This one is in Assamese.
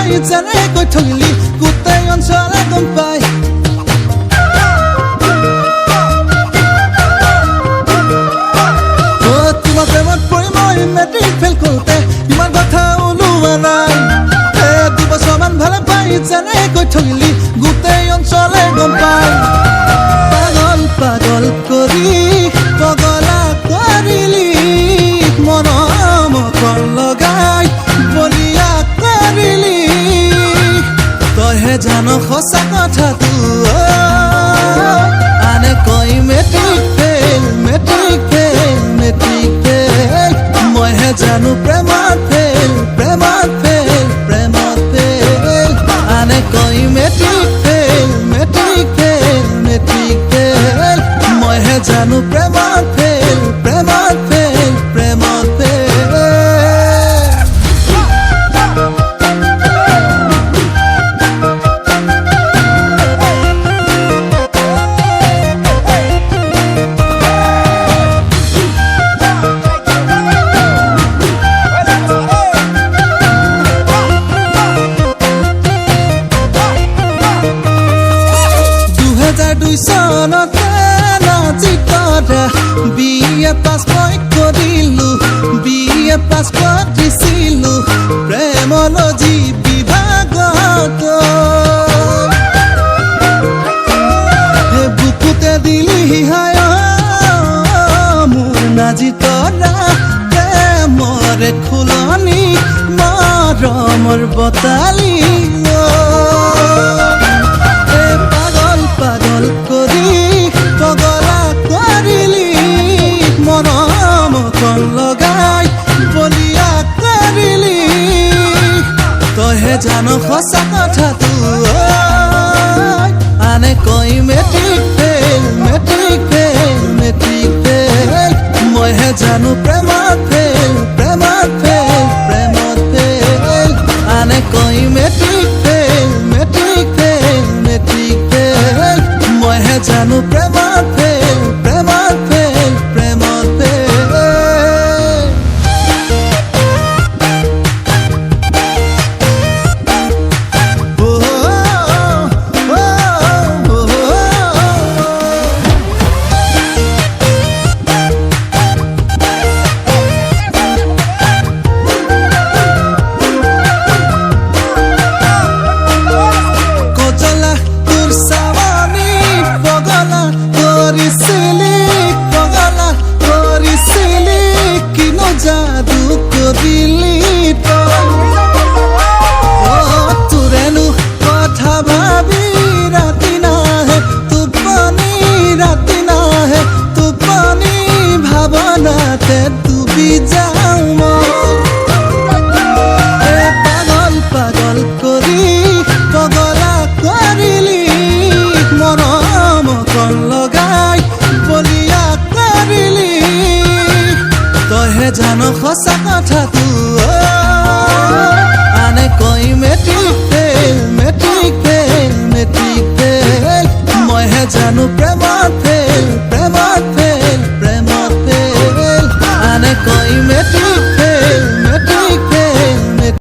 পাই যেনে কৈ ঠগিলি গোটেই অঞ্চলে গম পাই তোমাৰ প্ৰেমত পৰি মই মেট্ৰিক ফেল কৰোঁতে ইমান কথা ওলোৱা নাই 2 বছৰমান ভালে পাই যেনে কৈ ঠগিলি গোটেই অঞ্চলে গম পাই পাগল পাগল কৰি পগলা কৰিলি মৰমকৰ লগাই বলিয়া কৰিলি তইহে জান সঁচা কথাটো আনে কৈ matric fail matric fail matric fail মইহে জানো প্ৰেমত ফেল প্ৰেমত ফেল প্ৰেমত ফেল আনে কৈ matric fail matric fail matric fail মইহে জানো প্ৰেমত ফেল প্ৰেমত ফেল প্ৰেমত ফেল চনতে নাজিকতে বিএ পাছ মই কৰিলো বিএ পাছ কৰিছিলো প্ৰেমলজি বিভাগত বুকুতে দিলি হায় মোৰ নাজিতৰা প্ৰেমৰে খুলনি মৰমৰ বতালি পাগল কৰি পগলা কৰিলি মৰমকৰ লগাই বলিয়া কৰিলি তইহে জান সঁচা কথাটো আনে কৈ matric fail matric fail matric fail মইহে জানো প্ৰেমত ফেল প্ৰেমত ফেল প্ৰেমত ফেল আনে কৈ matric fail matric fail matric fail মইহে জানো প্ৰেমত ফেল প্ৰেমত ফেল প্ৰেমত ফেল যাদু কৰিলি তোৰেনো কথা ভাবি ৰাতি নাহে টোপনি ভাৱনাতে ডুবি যাওঁ মই পাগল পাগল কৰি